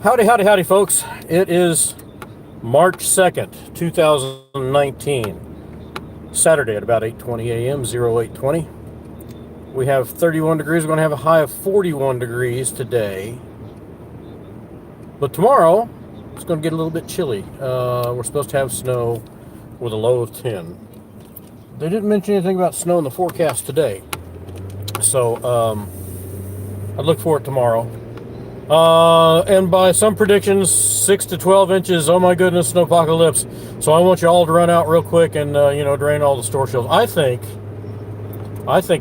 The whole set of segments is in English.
Howdy, howdy, howdy, folks. It is March 2nd, 2019, Saturday at about 8:20 a.m., 0820. We have 31 degrees. We're going to have a high of 41 degrees today. But tomorrow, it's going to get a little bit chilly. We're supposed to have snow with a low of 10. They didn't mention anything about snow in the forecast today. So, I look for it tomorrow. And by some predictions, 6 to 12 inches. Oh my goodness, snowpocalypse. So I want you all to run out real quick and, drain all the store shelves. I think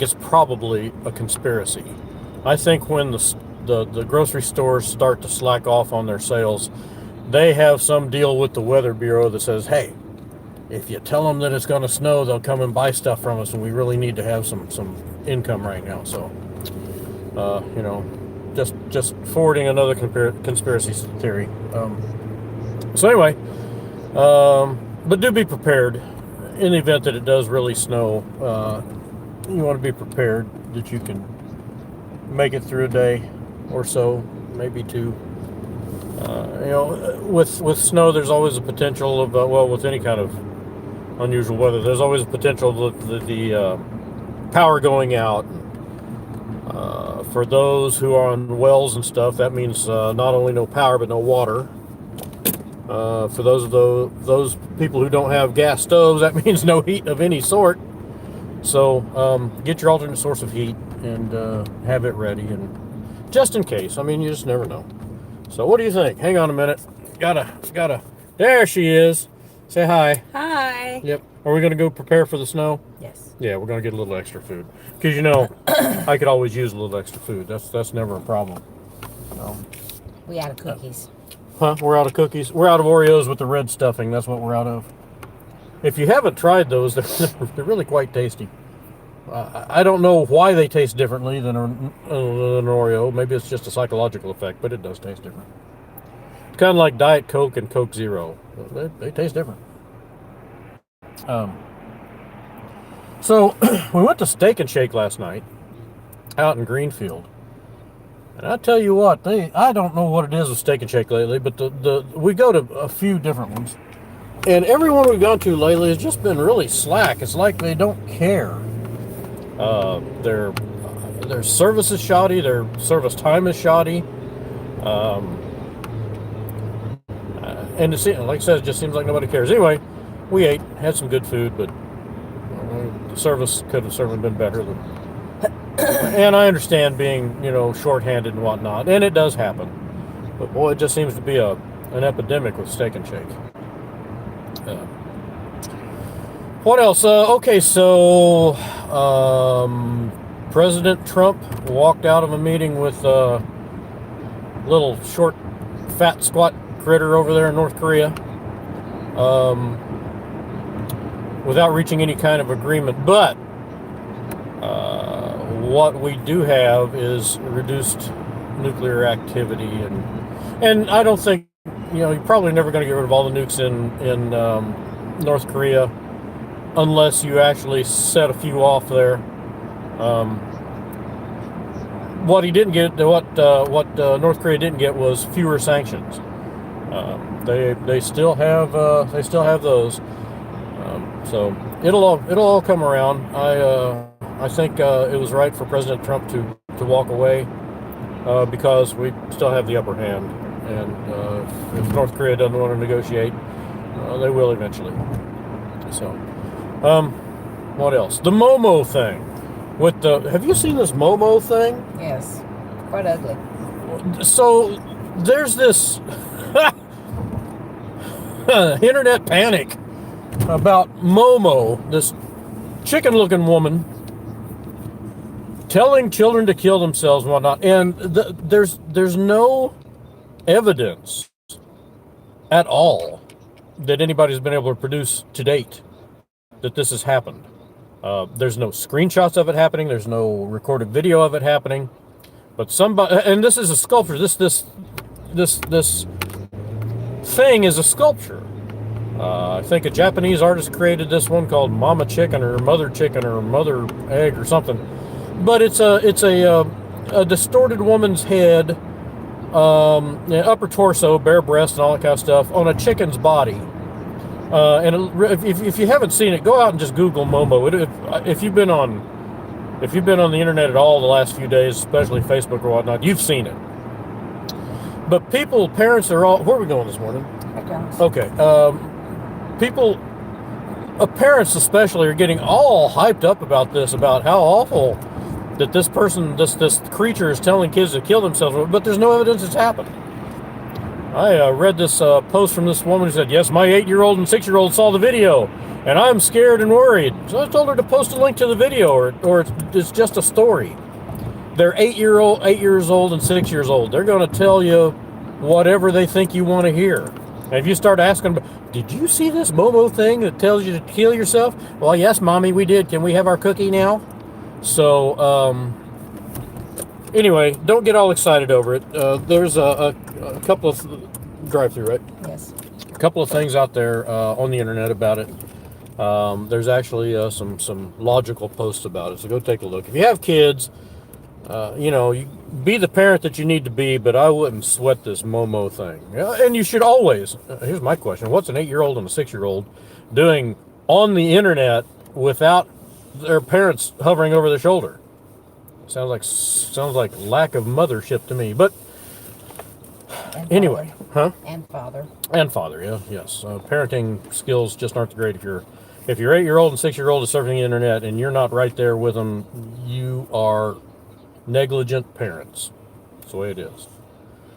it's probably a conspiracy. I think when the grocery stores start to slack off on their sales, they have some deal with the Weather Bureau that says, hey, if you tell them that it's going to snow, they'll come and buy stuff from us, and we really need to have some income right now. So, just forwarding another conspiracy theory. So anyway, but do be prepared in the event that it does really snow. You want to be prepared that you can make it through a day or so, maybe two. With snow, there's always a potential of with any kind of unusual weather, there's always a potential of the power going out. For those who are on wells and stuff, that means not only no power but no water. For those people who don't have gas stoves, that means no heat of any sort. So get your alternate source of heat and have it ready, and just in case. I mean, you just never know. So what do you think? Hang on a minute. Gotta. There she is. Say hi. Hi. Yep. Are we gonna go prepare for the snow? Yes. Yeah, we're gonna get a little extra food because I could always use a little extra food. That's never a problem. We out of cookies. We're out of cookies. We're out of Oreos with the red stuffing. That's what we're out of. If you haven't tried those, they're really quite tasty. I don't know why they taste differently than an Oreo. Maybe it's just a psychological effect, but it does taste different. It's kind of like Diet Coke and Coke Zero. They taste different. So we went to Steak and Shake last night out in Greenfield. And I tell you what, I don't know what it is with Steak and Shake lately, but we go to a few different ones. And every one we've gone to lately has just been really slack. It's like they don't care. Their service is shoddy, their service time is shoddy. And like I said, it just seems like nobody cares. Anyway, we ate, had some good food, but the service could have certainly been better. And I understand being, short-handed and whatnot, and it does happen. But boy, it just seems to be an epidemic with Steak and Shake. What else? Okay, so President Trump walked out of a meeting with a little short, fat, squat critter over there in North Korea without reaching any kind of agreement. But what we do have is reduced nuclear activity, and I don't think, you're probably never going to get rid of all the nukes in North Korea unless you actually set a few off there. What North Korea didn't get was fewer sanctions. They still have those. So it'll all come around. I think it was right for President Trump to walk away because we still have the upper hand, and if North Korea doesn't want to negotiate, they will eventually. So, what else? The Momo thing. Have you seen this Momo thing? Yes. Quite ugly. So there's this internet panic about Momo, this chicken-looking woman telling children to kill themselves and whatnot, and there's no evidence at all that anybody's been able to produce to date that this has happened. There's no screenshots of it happening. There's no recorded video of it happening. But somebody, and this is a sculpture. This thing is a sculpture. I think a Japanese artist created this one called Mama Chicken or Mother Chicken or Mother Egg or something. But it's a distorted woman's head upper torso, bare breast, and all that kind of stuff on a chicken's body. If you haven't seen it, go out and just Google Momo. If you've been on the internet at all the last few days, especially Facebook or whatnot, you've seen it. But parents are all. Where are we going this morning? McDonald's. Okay. Parents especially are getting all hyped up about this, about how awful that this creature is telling kids to kill themselves, but there's no evidence it's happened. I read this post from this woman who said, yes, my 8-year-old and 6-year-old saw the video, and I'm scared and worried. So I told her to post a link to the video, or it's just a story. They're 8 years old and 6 years old. They're going to tell you whatever they think you want to hear. And if you start asking, did you see this Momo thing that tells you to kill yourself? Well, yes, Mommy, we did. Can we have our cookie now? So, anyway, don't get all excited over it. There's a couple of drive-through, right? Yes. A couple of things out there on the internet about it. There's actually some logical posts about it, so go take a look. If you have kids, you be the parent that you need to be, but I wouldn't sweat this Momo thing. And you should always. Here's my question: what's an 8-year-old and a 6-year-old doing on the internet without their parents hovering over their shoulder? Sounds like lack of mothership to me. But And anyway, father. huh? And father. Yeah, yes. Parenting skills just aren't great if your 8-year-old and 6-year-old is surfing the internet and you're not right there with them. You are negligent parents. That's the way it is.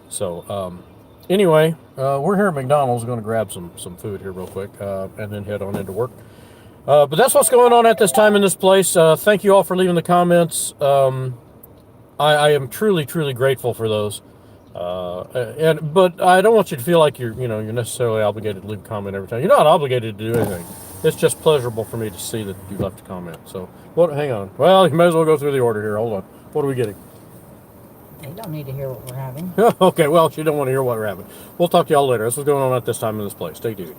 So, anyway, we're here at McDonald's. Going to grab some food here real quick, and then head on into work. But that's what's going on at this time in this place. Thank you all for leaving the comments. I am truly, truly grateful for those. But I don't want you to feel like you're necessarily obligated to leave a comment every time. You're not obligated to do anything. It's just pleasurable for me to see that you left a comment. So, hang on. Well, you may as well go through the order here. Hold on. What are we getting? They don't need to hear what we're having. Okay, well, she don't want to hear what we're having. We'll talk to y'all later. That's what's going on at this time in this place. Take it easy.